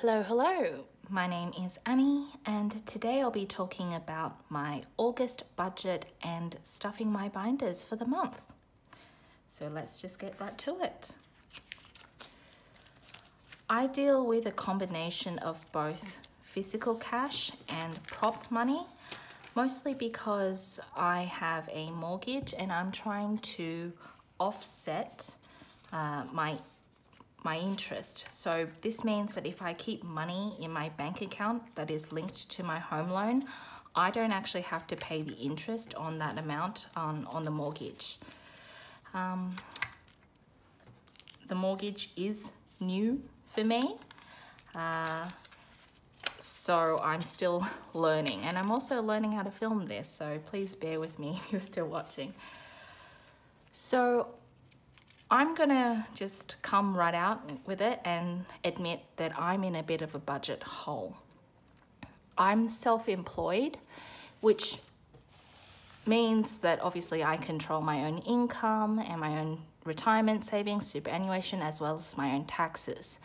Hello, my name is Annie and today I'll be talking about my August budget and stuffing my binders for the month. So let's just get right to it. I deal with a combination of both physical cash and prop money, mostly because I have a mortgage and I'm trying to offset my interest. So this means that if I keep money in my bank account that is linked to my home loan, I don't actually have to pay the interest on that amount on the mortgage. The mortgage is new for me, so I'm still learning, and I'm also learning how to film this, so please bear with me if you're still watching. So I'm gonna just come right out with it and admit that I'm in a bit of a budget hole. I'm self-employed, which means that obviously I control my own income and my own retirement savings, superannuation, as well as my own taxes.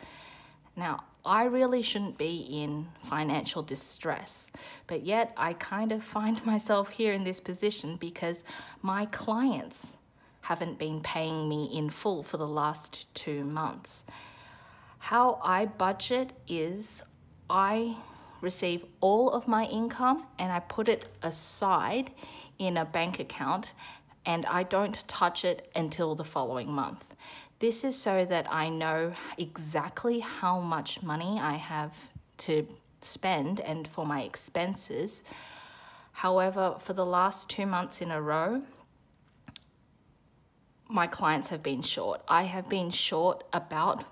Now, I really shouldn't be in financial distress, but yet I kind of find myself here in this position because my clients haven't been paying me in full for the last 2 months. How I budget is I receive all of my income and I put it aside in a bank account and I don't touch it until the following month. This is so that I know exactly how much money I have to spend and for my expenses. However, for the last 2 months in a row, my clients have been short. I have been short about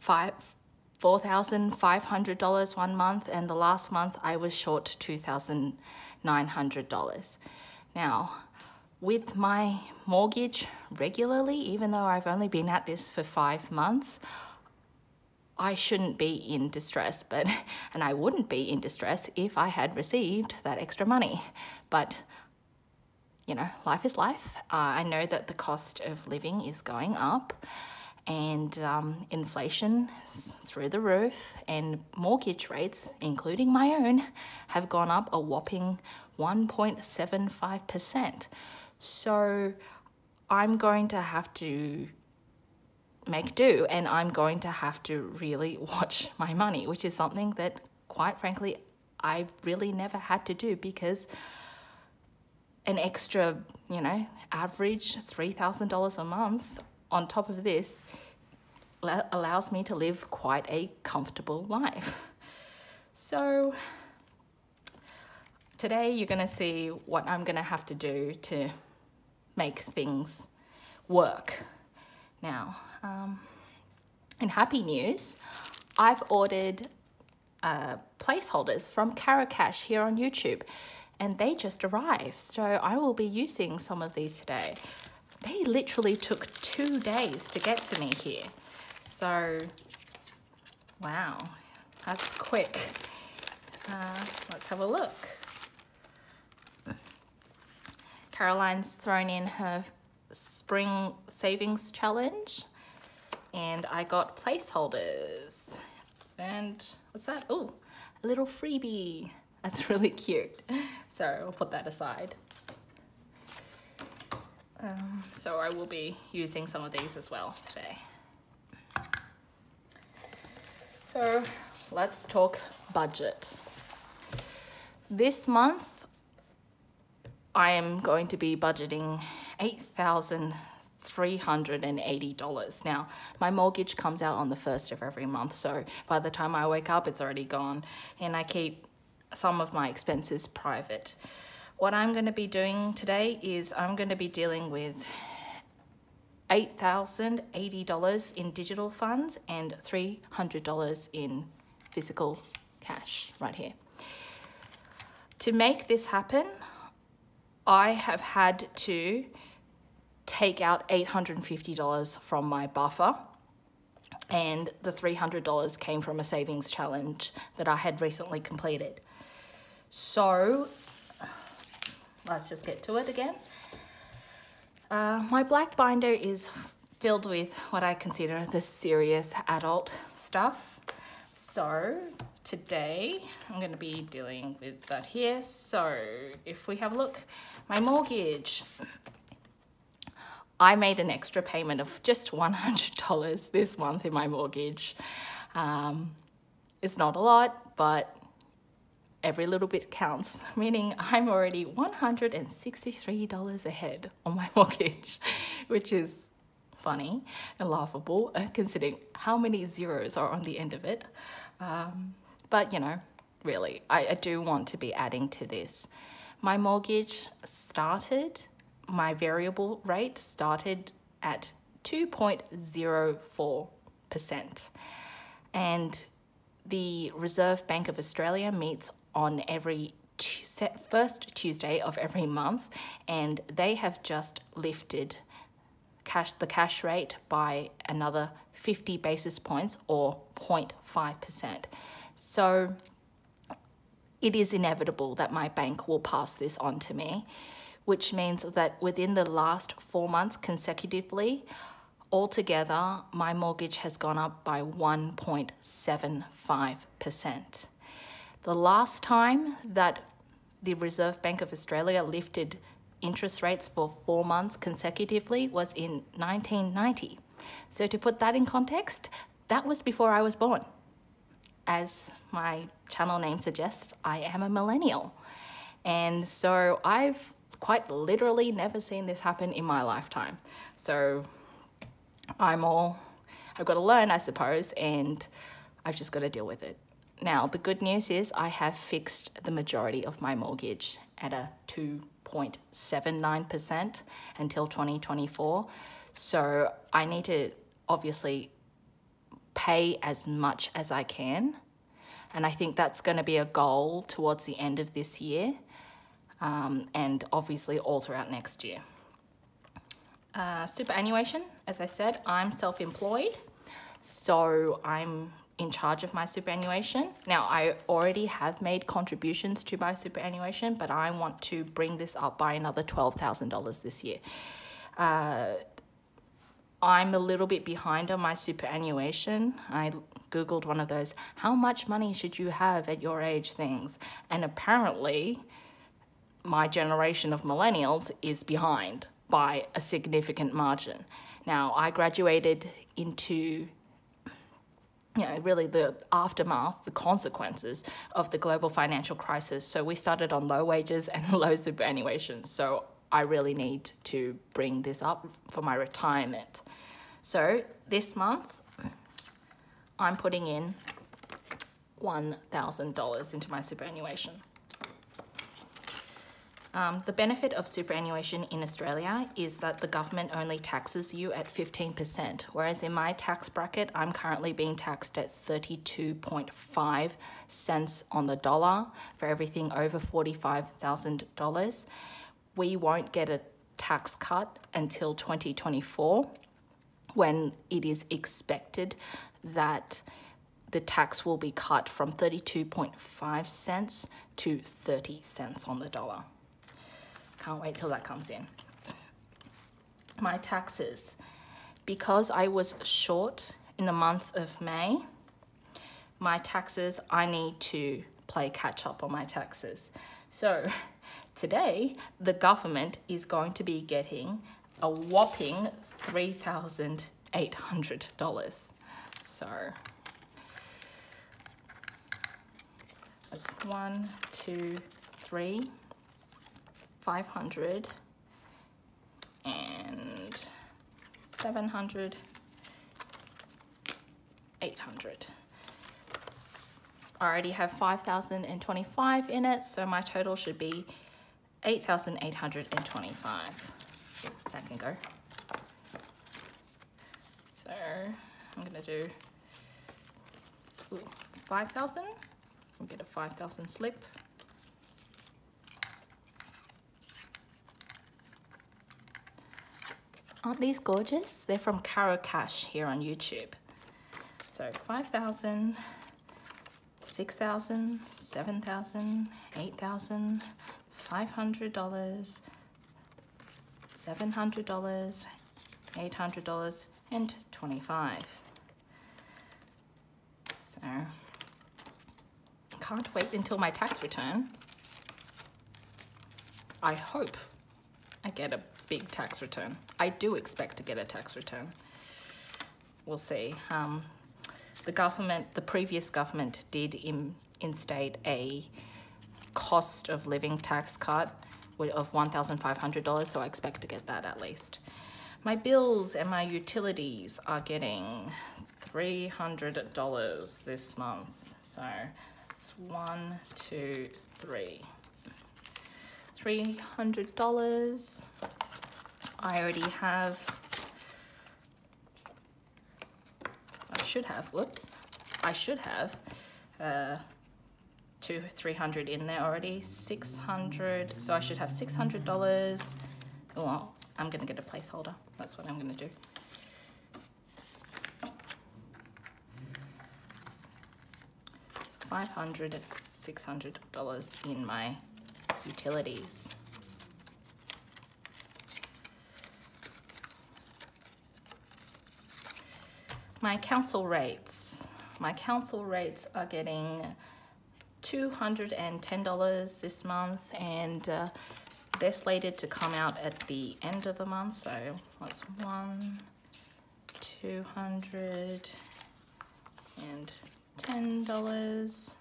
$4,500 one month, and the last month I was short $2,900. Now, with my mortgage regularly, even though I've only been at this for 5 months, I shouldn't be in distress, and I wouldn't be in distress if I had received that extra money. But you know, life is life. I know that the cost of living is going up and inflation is through the roof, and mortgage rates, including my own, have gone up a whopping 1.75%. So I'm going to have to make do, and I'm going to have to really watch my money, which is something that, quite frankly, I really never had to do because an extra, average $3,000 a month on top of this allows me to live quite a comfortable life. So today you're going to see what I'm going to have to do to make things work. Now, in happy news, I've ordered placeholders from Cash here on YouTube, and they just arrived. So I will be using some of these today. They literally took 2 days to get to me here. So, wow, that's quick. Let's have a look. Caroline's thrown in her spring savings challenge, and I got placeholders. And what's that? Oh, a little freebie. That's really cute. So I'll put that aside. So I will be using some of these as well today. So let's talk budget. This month, I am going to be budgeting $8,380. Now, my mortgage comes out on the 1st of every month, so by the time I wake up, it's already gone, and I keep some of my expenses private. What I'm going to be doing today is I'm going to be dealing with $8,080 in digital funds and $300 in physical cash right here. To make this happen, I have had to take out $850 from my buffer, and the $300 came from a savings challenge that I had recently completed. So let's just get to it again. My black binder is filled with what I consider the serious adult stuff. So today I'm going to be dealing with that here. So if we have a look, my mortgage, I made an extra payment of just $100 this month in my mortgage. It's not a lot, but every little bit counts, meaning I'm already $163 ahead on my mortgage, which is funny and laughable considering how many zeros are on the end of it. But you know, really, I do want to be adding to this. My mortgage started, my variable rate started at 2.04%. And the Reserve Bank of Australia meets on every first Tuesday of every month, and they have just lifted the cash rate by another 50 basis points or 0.5%. So it is inevitable that my bank will pass this on to me, which means that within the last 4 months consecutively, altogether, my mortgage has gone up by 1.75%. The last time that the Reserve Bank of Australia lifted interest rates for 4 months consecutively was in 1990. So to put that in context, that was before I was born. As my channel name suggests, I am a millennial. And so I've quite literally never seen this happen in my lifetime. So I've got to learn, I suppose, and I've just got to deal with it. Now, the good news is I have fixed the majority of my mortgage at a 2.79% until 2024. So I need to obviously pay as much as I can. And I think that's going to be a goal towards the end of this year, and obviously all throughout next year. Superannuation, as I said, I'm self-employed, so I'm in charge of my superannuation. Now, I already have made contributions to my superannuation, but I want to bring this up by another $12,000 this year. I'm a little bit behind on my superannuation. I Googled one of those, how much money should you have at your age things? And apparently, my generation of millennials is behind by a significant margin. Now, I graduated into, really the aftermath, the consequences of the global financial crisis. So we started on low wages and low superannuation. So I really need to bring this up for my retirement. So this month, I'm putting in $1,000 into my superannuation. The benefit of superannuation in Australia is that the government only taxes you at 15%, whereas in my tax bracket, I'm currently being taxed at 32.5 cents on the dollar for everything over $45,000. We won't get a tax cut until 2024, when it is expected that the tax will be cut from 32.5 cents to 30 cents on the dollar. Can't wait till that comes in. My taxes. Because I was short in the month of May, my taxes, I need to play catch up on my taxes. So today, the government is going to be getting a whopping $3,800. So that's 1, 2, 3, 500 and 700, 800. I already have 5,025 in it, so my total should be 8,825. That can go. So I'm gonna do 5,000. We'll get a 5,000 slip. Aren't these gorgeous? They're from Caro Cash here on YouTube. So 5,000, 6,000, 7,000, 8,000, $500, $700, $800, and 25. So can't wait until my tax return. I hope I get a big tax return. I do expect to get a tax return. We'll see. The previous government did instate a cost of living tax cut of $1,500, so I expect to get that at least. My bills and my utilities are getting $300 this month. So it's 1, 2, 3. $300. I already have, I should have 300 in there already, 600, so I should have $600. Well, I'm gonna get a placeholder, that's what I'm gonna do. $500, $600 in my utilities. My council rates are getting $210 this month, and they're slated to come out at the end of the month, so that's $210.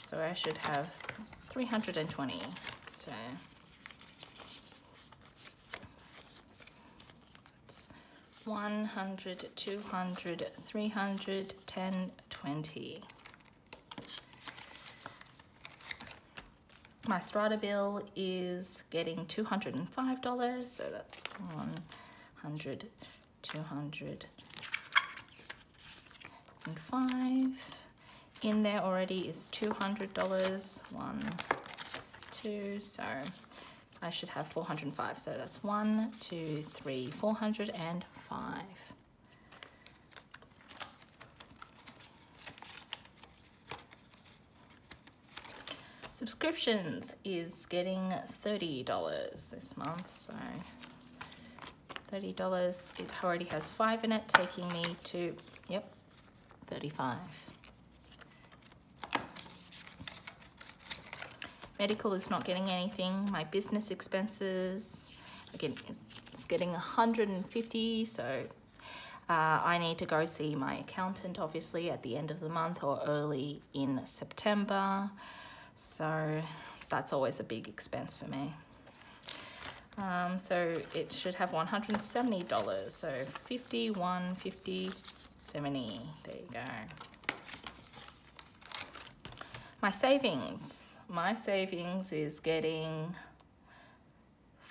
So I should have 320. So it's 100, 200, 300, 10, 20. My strata bill is getting $205, so that's 100, 205. In there already is $200, 1, 2, so I should have 405, so that's 1, 2, 3, 405. Subscriptions is getting $30 this month, so $30, it already has 5 in it, taking me to, yep, 35. Medical is not getting anything. My business expenses, again, it's getting $150, so I need to go see my accountant, obviously, at the end of the month or early in September. So that's always a big expense for me. So it should have $170, so 51, 50, 70, there you go. My savings is getting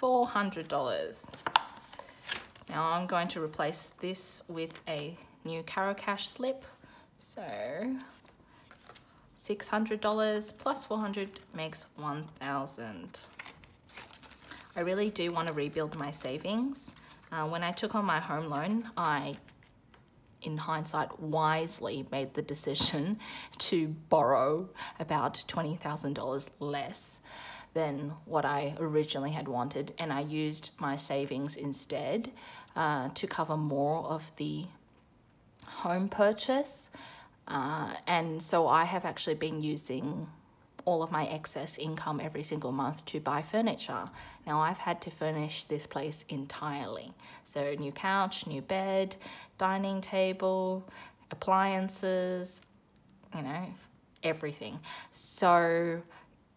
$400. Now I'm going to replace this with a new Caro Cash slip, so $600 plus 400 makes 1,000. I really do want to rebuild my savings. When I took on my home loan, I, in hindsight, wisely made the decision to borrow about $20,000 less than what I originally had wanted, and I used my savings instead to cover more of the home purchase. And so I have actually been using all of my excess income every single month to buy furniture. Now I've had to furnish this place entirely. So new couch, new bed, dining table, appliances, you know, everything. So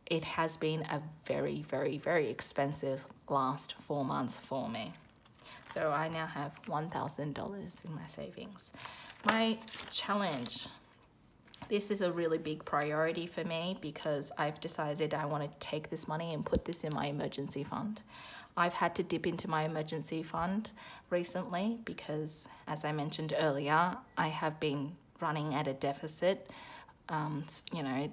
it has been a very, very, very expensive last 4 months for me. So I now have $1,000 in my savings. My challenge. This is a really big priority for me because I've decided I want to take this money and put this in my emergency fund. I've had to dip into my emergency fund recently because, as I mentioned earlier, I have been running at a deficit. You know,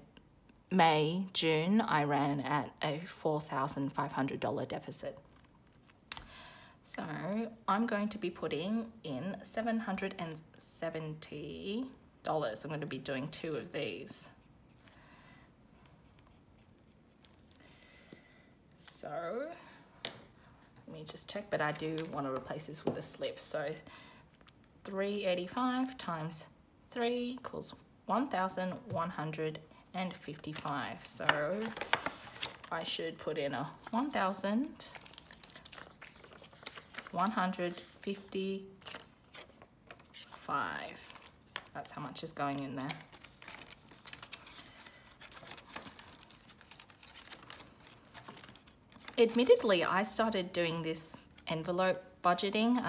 May, June, I ran at a $4,500 deficit. So I'm going to be putting in $770. I'm going to be doing 2 of these. So let me just check, but I do want to replace this with a slip. So 385 times 3 equals 1,180. 1,055. So I should put in a 1,155. That's how much is going in there. Admittedly, I started doing this envelope budgeting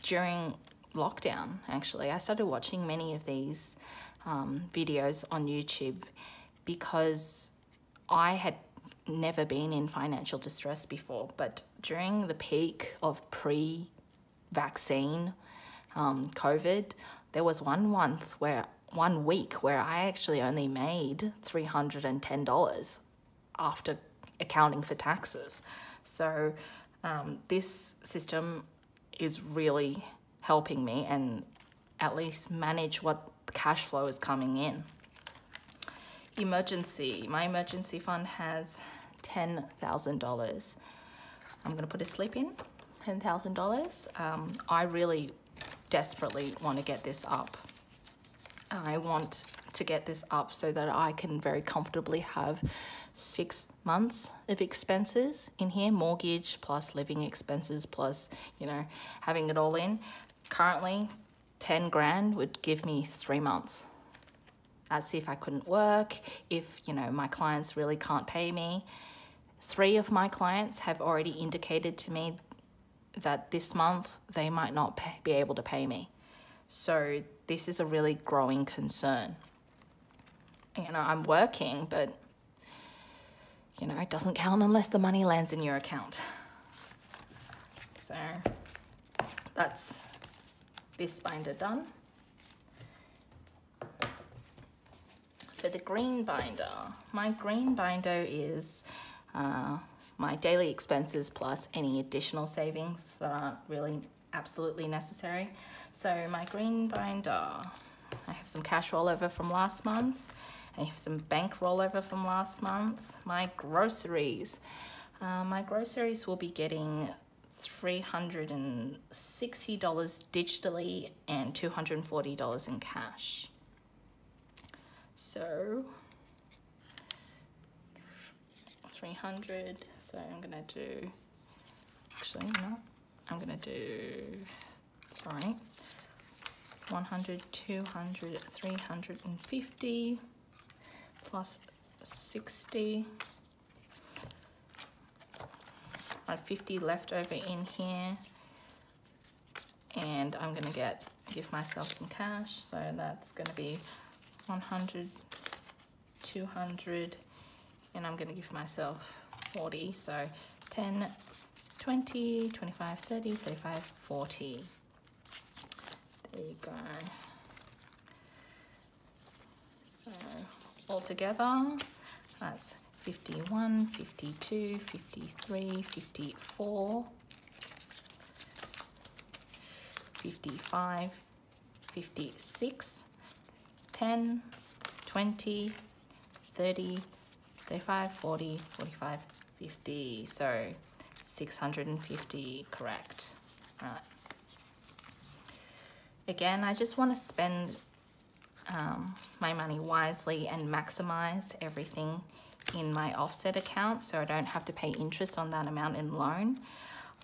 during lockdown, actually. I started watching many of these videos on YouTube because I had never been in financial distress before, but during the peak of pre-vaccine COVID, there was one week where I actually only made $310 after accounting for taxes. So this system is really helping me and at least manage what the cash flow is coming in. Emergency. My emergency fund has $10,000. I'm going to put a slip in, $10,000. I really desperately want to get this up. I want to get this up so that I can very comfortably have 6 months of expenses in here, mortgage plus living expenses plus, you know, having it all in. Currently, 10 grand would give me 3 months. That's if I couldn't work, if, you know, my clients really can't pay me. 3 of my clients have already indicated to me that this month they might not be able to pay me. So this is a really growing concern. You know, I'm working, but, you know, it doesn't count unless the money lands in your account. So that's this binder done. For the green binder, my green binder is my daily expenses plus any additional savings that aren't really absolutely necessary. So my green binder, I have some cash rollover from last month. I have some bank rollover from last month. My groceries will be getting $360 digitally and $240 in cash. So 300, so I'm gonna do, actually no, I'm gonna do, sorry, 100, 200, 350 plus 60. I have 50 left over in here, and I'm gonna give myself some cash, so that's gonna be 100, 200, and I'm gonna give myself 40, so 10, 20, 25, 30, 35, 40. There you go. So altogether, that's 51, 52, 53, 54, 55, 56, 10, 20, 30, 35, 40, 45, 50. So 650, correct. Right. Again, I just want to spend my money wisely and maximize everything in my offset account so I don't have to pay interest on that amount in loan.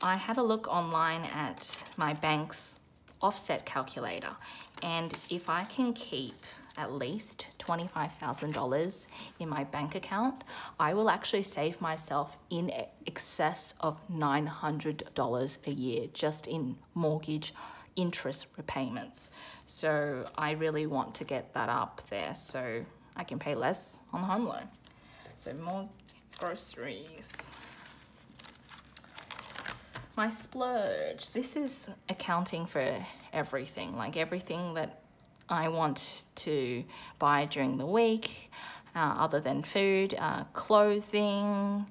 I had a look online at my bank's offset calculator, and if I can keep at least $25,000 in my bank account, I will actually save myself in excess of $900 a year just in mortgage interest repayments. So I really want to get that up there so I can pay less on the home loan. So more groceries. My splurge, this is accounting for everything, like everything that I want to buy during the week, other than food, clothing,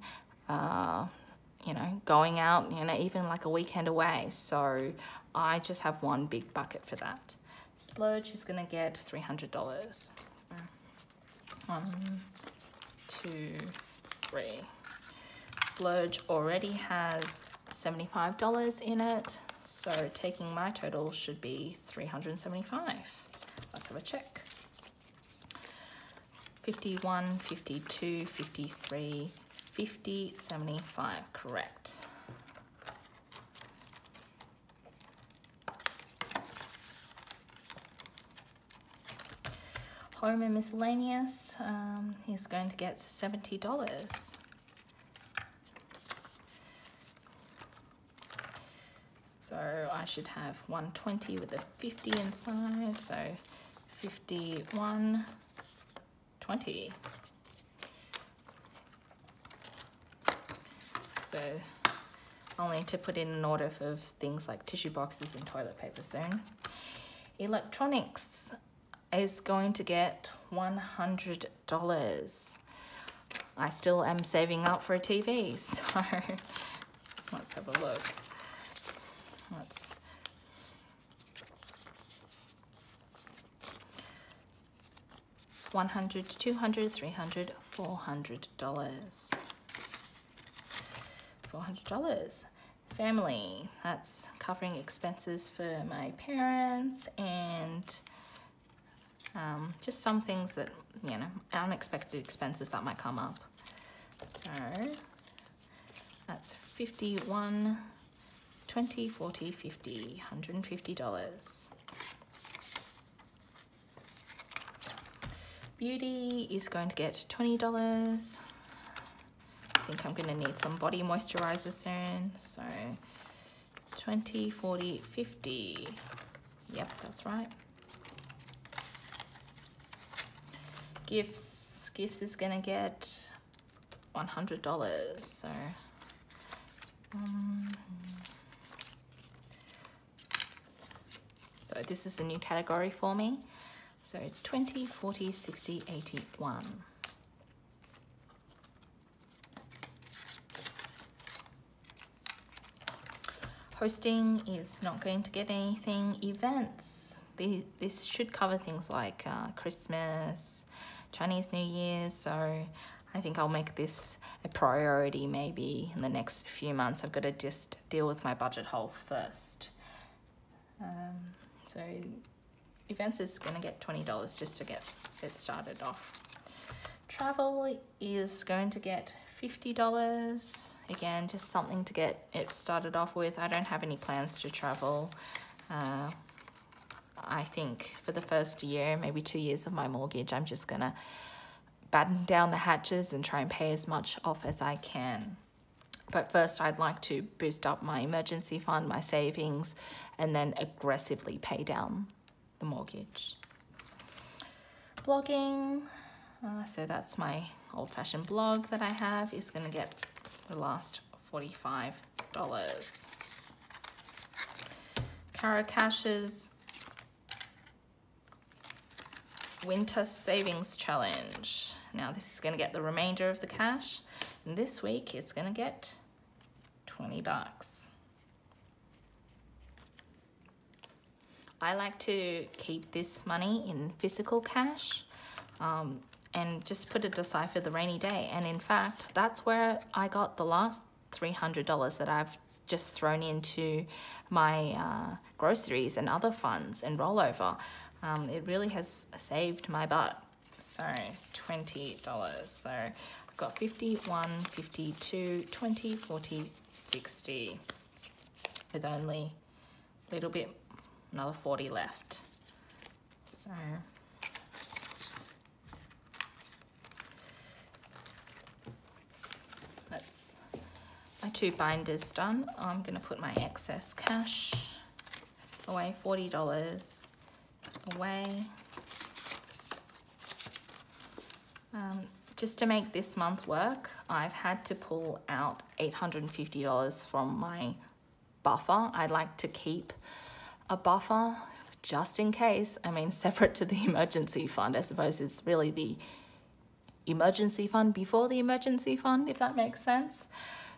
you know, going out, you know, even like a weekend away. So I just have one big bucket for that. Splurge is gonna get $300. So 1, 2, 3. Splurge already has $75 in it, so taking my total should be $375. Let's have a check. 51, 52, 53, 50, 75, correct. Home and miscellaneous, he's going to get $70. So I should have 120 with a 50 inside, so 51, 20. So I'll need to put in an order for things like tissue boxes and toilet paper soon. Electronics is going to get $100. I still am saving up for a TV, so let's have a look. Let's $100, $200, $300, $400. $400. Family, that's covering expenses for my parents and just some things that, you know, unexpected expenses that might come up. So that's 51, 20, 40, 50, $150. Beauty is going to get $20. I think I'm going to need some body moisturizer soon. So 20, 40, 50. Yep, that's right. Gifts is going to get $100. So this is a new category for me. So 20, 40, 60, 81. Hosting is not going to get anything. Events, this should cover things like Christmas, Chinese New Year, so I think I'll make this a priority maybe in the next few months. I've got to just deal with my budget hole first. So events is going to get $20 just to get it started off. Travel is going to get $50. Again, just something to get it started off with. I don't have any plans to travel. I think for the first year, maybe 2 years of my mortgage, I'm just gonna batten down the hatches and try and pay as much off as I can. But first, I'd like to boost up my emergency fund, my savings, and then aggressively pay down the mortgage. Blogging, so that's my old-fashioned blog that I have, is gonna get the last $45. Cara Cash's Winter Savings Challenge. Now this is going to get the remainder of the cash, and this week it's going to get $20. I like to keep this money in physical cash and just put it aside for the rainy day. And in fact, that's where I got the last $300 that I've just thrown into my groceries and other funds and rollover. It really has saved my butt. So $20. So I've got 51, 52, 20, 40, 60 with only a little bit, another 40 left. So that's my 2 binders done. I'm going to put my excess cash away, $40 away. Just to make this month work, I've had to pull out $850 from my buffer. I'd like to keep a buffer just in case. I mean, separate to the emergency fund. I suppose it's really the emergency fund before the emergency fund, if that makes sense.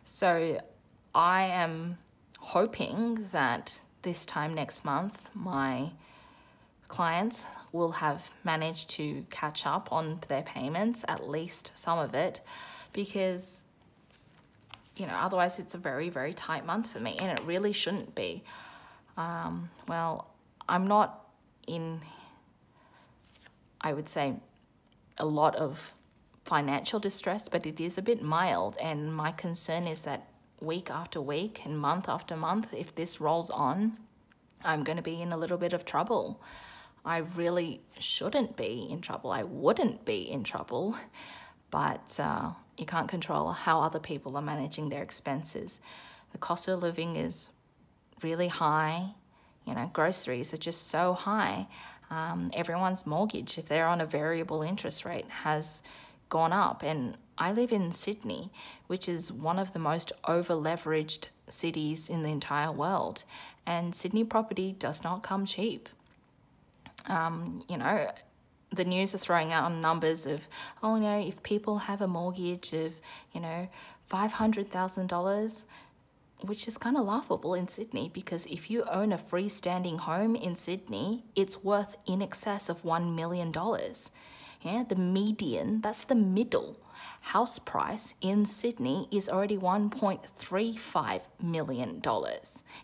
So I am hoping that this time next month, my clients will have managed to catch up on their payments, at least some of it, because, you know, otherwise it's a very, very tight month for me, and it really shouldn't be. Well, I'm not in, I would say, a lot of financial distress, but it is a bit mild. And my concern is that week after week and month after month, if this rolls on, I'm going to be in a little bit of trouble. I really shouldn't be in trouble. I wouldn't be in trouble, but you can't control how other people are managing their expenses. The cost of living is really high. You know, groceries are just so high. Everyone's mortgage, if they're on a variable interest rate, has gone up. And I live in Sydney, which is one of the most over-leveraged cities in the entire world. And Sydney property does not come cheap. You know, the news are throwing out numbers of, oh, you know, if people have a mortgage of, you know, $500,000, which is kind of laughable in Sydney, because if you own a freestanding home in Sydney, it's worth in excess of $1 million. Yeah, the median, that's the middle house price in Sydney, is already $1.35 million.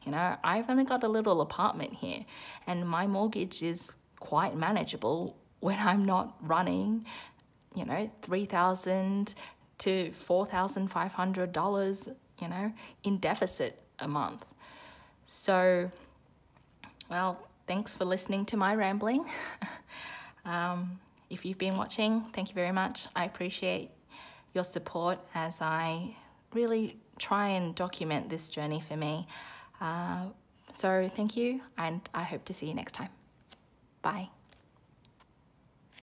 You know, I've only got a little apartment here, and my mortgage is quite manageable when I'm not running, you know, $3,000 to $4,500, you know, in deficit a month. So, well, thanks for listening to my rambling. If you've been watching, thank you very much. I appreciate your support as I really try and document this journey for me. So thank you, and I hope to see you next time. Bye.